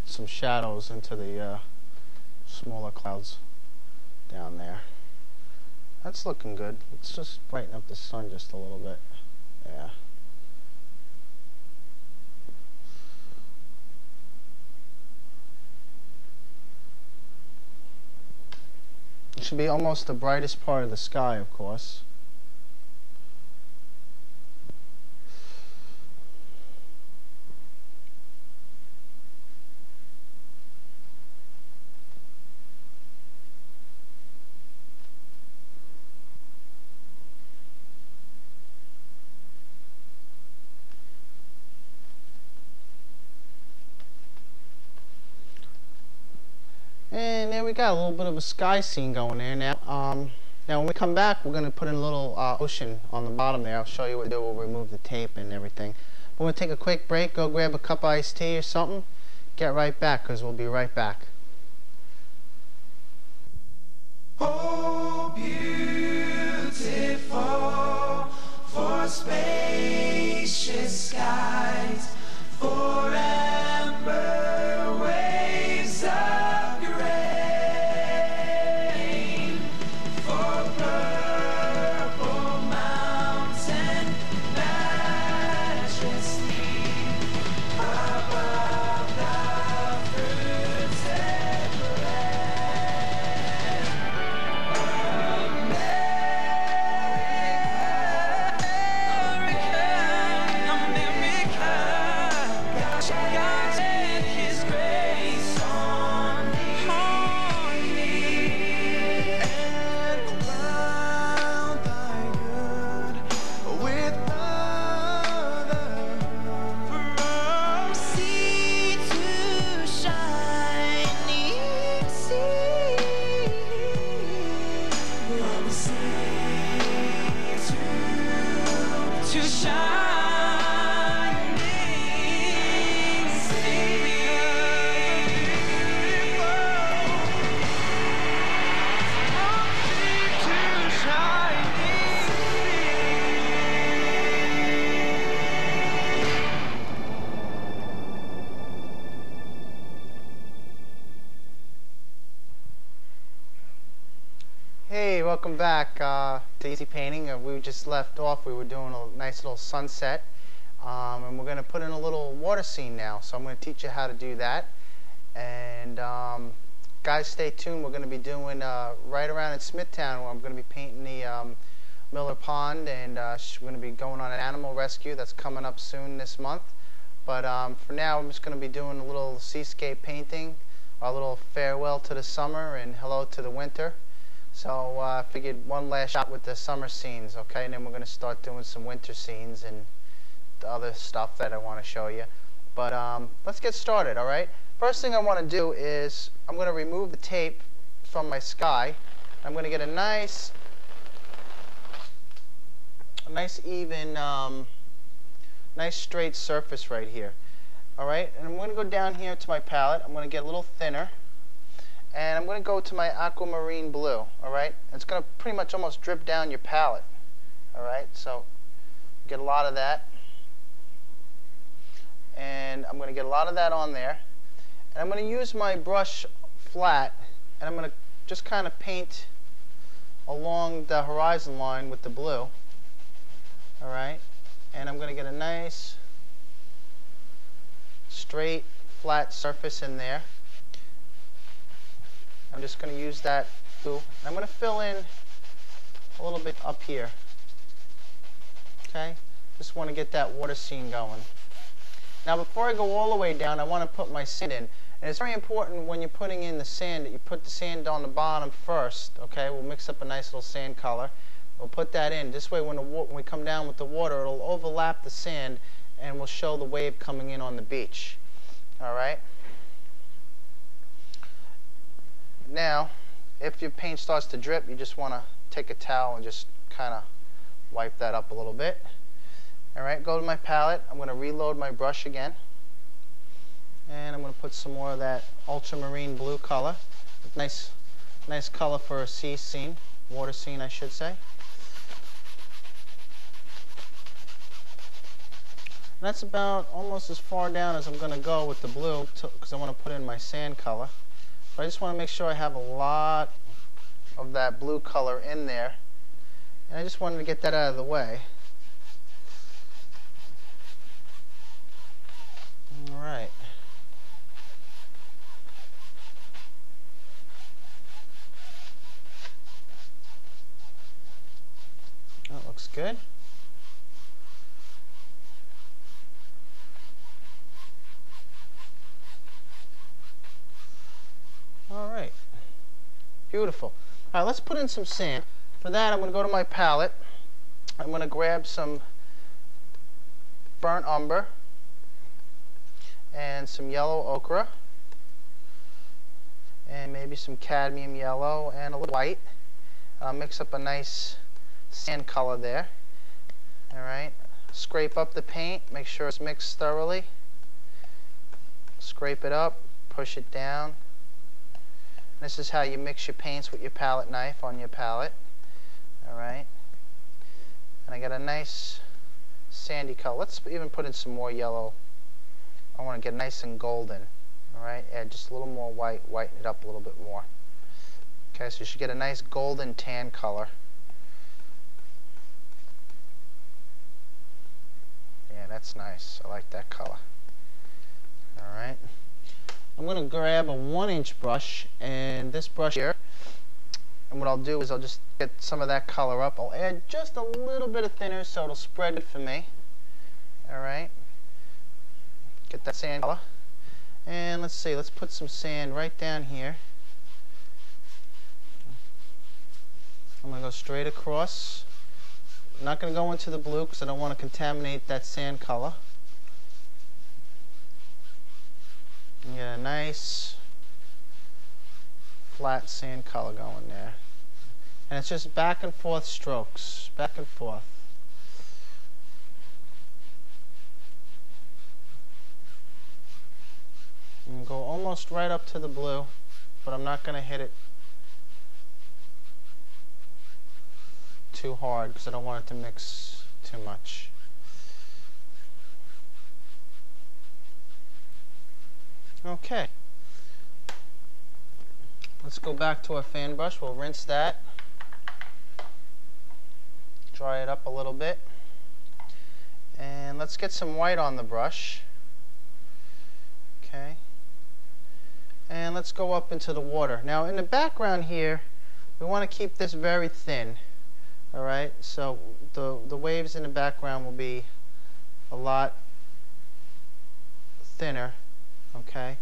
some shadows into the smaller clouds down there. That's looking good. Let's just brighten up the sun just a little bit. Yeah. It should be almost the brightest part of the sky, of course. And there we got a little bit of a sky scene going there now. Now when we come back, we're going to put in a little ocean on the bottom there. I'll show you what to do. We'll remove the tape and everything. We're going to take a quick break, go grab a cup of iced tea or something. Get right back, because we'll be right back. Oh, beautiful for spacious skies, for amber waves of grain, for purple mountain majesty, above the fruited land. Hey, welcome back to Easy Painting. We just left off. We were doing a nice little sunset, and we're going to put in a little water scene now. So I'm going to teach you how to do that. And guys, stay tuned. We're going to be doing right around in Smithtown, where I'm going to be painting the Miller Pond, and we're going to be going on an animal rescue that's coming up soon this month. But for now, I'm just going to be doing a little seascape painting, a little farewell to the summer and hello to the winter. So I figured one last shot with the summer scenes, okay, and then we're going to start doing some winter scenes and the other stuff that I want to show you. But let's get started, all right? First thing I want to do is I'm going to remove the tape from my sky. I'm going to get a nice even, nice straight surface right here, all right? And I'm going to go down here to my palette. I'm going to get a little thinner. And I'm going to go to my aquamarine blue, all right? It's going to pretty much almost drip down your palette, all right? So get a lot of that. And I'm going to get a lot of that on there. And I'm going to use my brush flat, and I'm going to just kind of paint along the horizon line with the blue, all right? And I'm going to get a nice straight flat surface in there. I'm just going to use that blue. I'm going to fill in a little bit up here. Okay? Just want to get that water scene going. Now before I go all the way down, I want to put my sand in. And it's very important when you're putting in the sand that you put the sand on the bottom first. Okay? We'll mix up a nice little sand color. We'll put that in. This way when we come down with the water, it'll overlap the sand and we'll show the wave coming in on the beach. Alright? Now, if your paint starts to drip, you just want to take a towel and just kind of wipe that up a little bit. Alright, go to my palette. I'm going to reload my brush again. And I'm going to put some more of that ultramarine blue color. Nice color for a sea scene, water scene I should say. that's about almost as far down as I'm going to go with the blue because I want to put in my sand color. But I just want to make sure I have a lot of that blue color in there. And I just wanted to get that out of the way. All right. That looks good. All right. Beautiful. All right, let's put in some sand. For that, I'm going to go to my palette. I'm going to grab some burnt umber and some yellow ochre and maybe some cadmium yellow and a little white. I'll mix up a nice sand color there. All right. Scrape up the paint. Make sure it's mixed thoroughly. Scrape it up. Push it down. This is how you mix your paints with your palette knife on your palette. All right. And I got a nice sandy color. Let's even put in some more yellow. I want to get nice and golden. All right. Add just a little more white. Whiten it up a little bit more. Okay, so you should get a nice golden tan color. Yeah, that's nice. I like that color. All right. I'm going to grab a 1-inch brush, and this brush here, and what I'll do is I'll just get some of that color up. I'll add just a little bit of thinner so it'll spread it for me. All right. Get that sand color. And let's see, let's put some sand right down here. I'm going to go straight across. I'm not going to go into the blue because I don't want to contaminate that sand color. And get a nice flat sand color going there. And it's just back and forth strokes, back and forth. And go almost right up to the blue, but I'm not going to hit it too hard because I don't want it to mix too much. Okay. Let's go back to our fan brush. We'll rinse that. Dry it up a little bit. And let's get some white on the brush. Okay. And let's go up into the water. Now in the background here, we want to keep this very thin. Alright, so the waves in the background will be a lot thinner. Okay,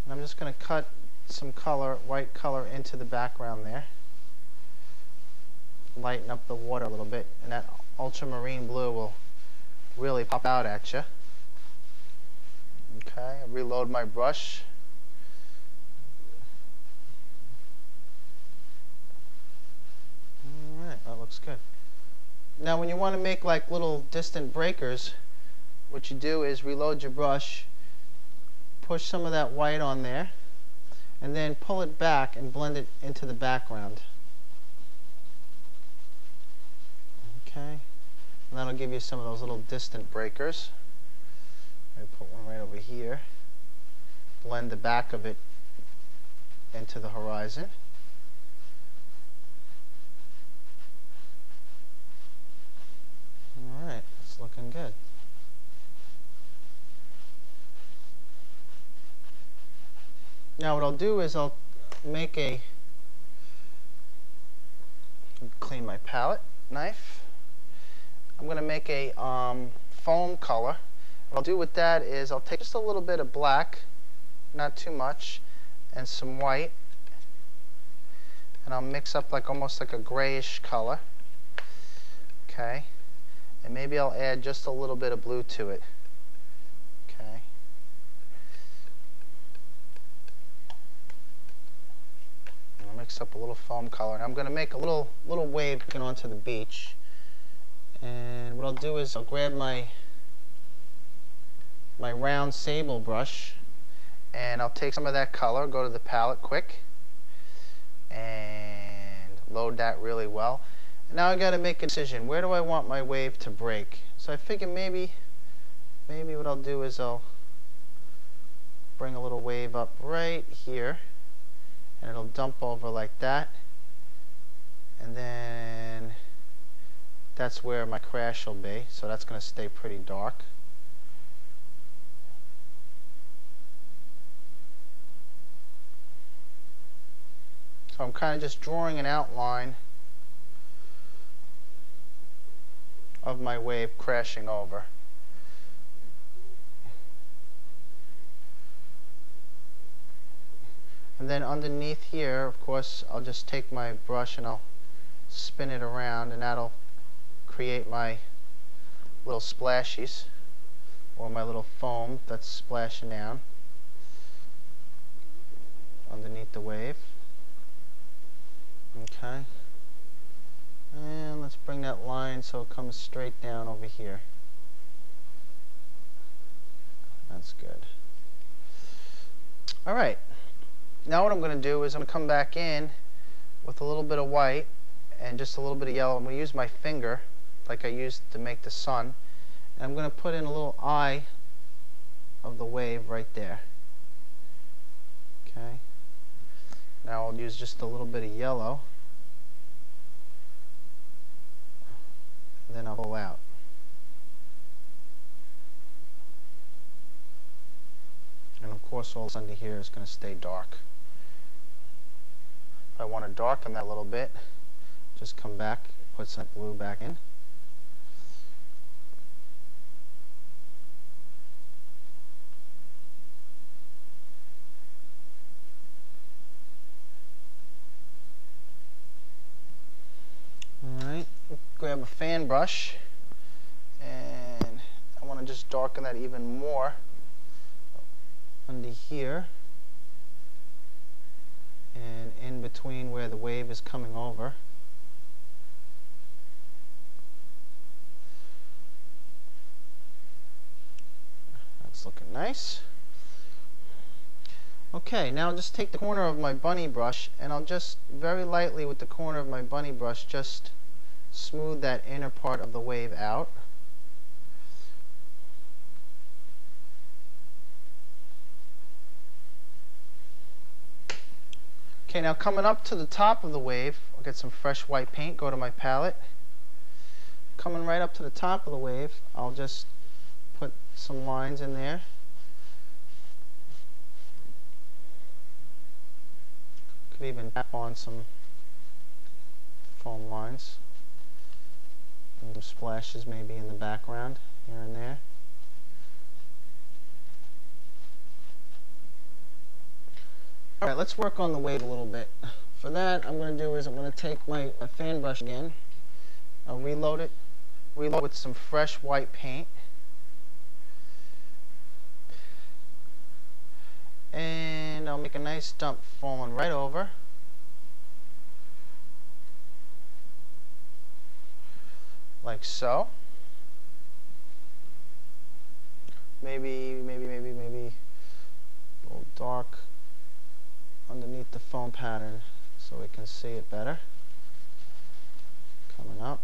and I'm just going to cut some color, white color, into the background there. Lighten up the water a little bit, and that ultramarine blue will really pop out at you. Okay, I reload my brush. Alright, that looks good. Now when you want to make like little distant breakers, what you do is reload your brush, push some of that white on there, and then pull it back and blend it into the background. Okay, and that'll give you some of those little distant breakers. I put one right over here. Blend the back of it into the horizon. All right, it's looking good. Now what I'll do is I'll make clean my palette knife. I'm going to make a foam color. What I'll do with that is I'll take just a little bit of black, not too much, and some white, and I'll mix up like almost like a grayish color. Okay, and maybe I'll add just a little bit of blue to it. Okay. Mix up a little foam color, and I'm going to make a little wave going onto the beach. And what I'll do is I'll grab my round sable brush, and I'll take some of that color, go to the palette quick, and load that really well. And now I got to make a decision. Where do I want my wave to break? So I figure maybe maybe what I'll do is I'll bring a little wave up right here, and it'll dump over like that, and then that's where my crash will be, so that's going to stay pretty dark. So I'm kind of just drawing an outline of my wave crashing over. And then underneath here, of course, I'll just take my brush and I'll spin it around, and that'll create my little splashies, or my little foam that's splashing down underneath the wave. Okay. And let's bring that line so it comes straight down over here. That's good. Alright. Now what I'm going to do is I'm going to come back in with a little bit of white and just a little bit of yellow. I'm going to use my finger like I used to make the sun. And I'm going to put in a little eye of the wave right there. Okay. Now I'll use just a little bit of yellow. And then I'll pull out. And of course all this under here is going to stay dark. If I want to darken that a little bit, just come back, put some blue back in. Alright, grab a fan brush, and I want to just darken that even more under here and in between where the wave is coming over. That's looking nice. Okay, now I'll just take the corner of my bunny brush and I'll just very lightly with the corner of my bunny brush just smooth that inner part of the wave out. Okay, now coming up to the top of the wave, I'll get some fresh white paint, go to my palette. Coming right up to the top of the wave, I'll just put some lines in there. Could even tap on some foam lines. And some splashes maybe in the background, here and there. Alright, let's work on the wave a little bit. For that, I'm going to do is I'm going to take my fan brush again. I'll reload it with some fresh white paint. And I'll make a nice dump falling right over. Like so. Maybe a little dark underneath the foam pattern so we can see it better. Coming up.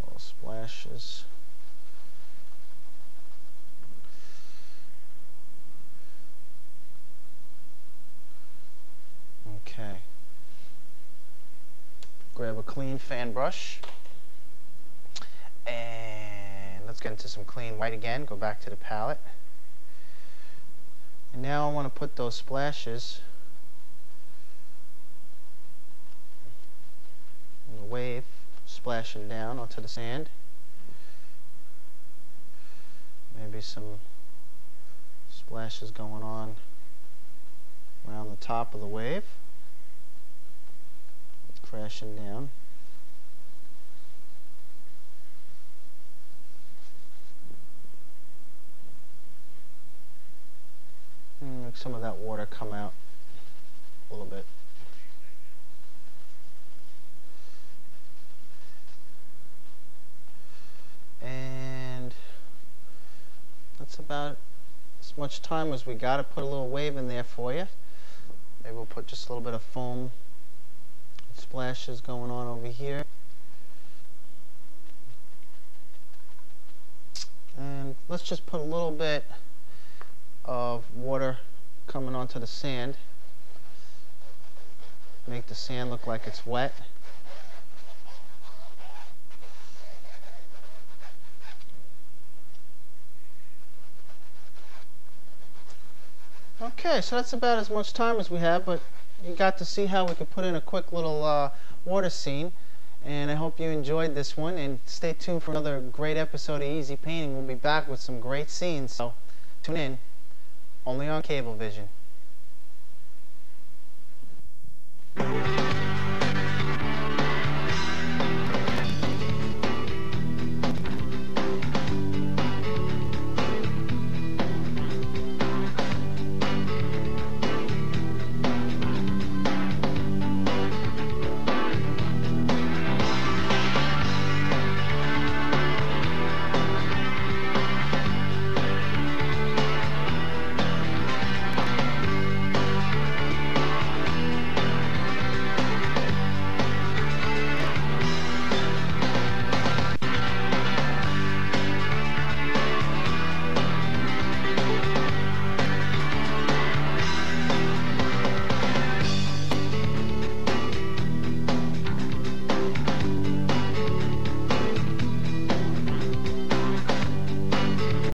Little splashes. Okay. Grab a clean fan brush. And let's get into some clean white again. Go back to the palette. And now I want to put those splashes in the wave splashing down onto the sand. Maybe some splashes going on around the top of the wave. Crashing down. Make some of that water come out a little bit. And that's about as much time as we got to put a little wave in there for you. Maybe we'll put just a little bit of foam splashes going on over here. And let's just put a little bit of water coming onto the sand. Make the sand look like it's wet. Okay, so that's about as much time as we have, but you got to see how we could put in a quick little water scene. And I hope you enjoyed this one, and stay tuned for another great episode of Easy Painting. We'll be back with some great scenes, so tune in, only on Cablevision.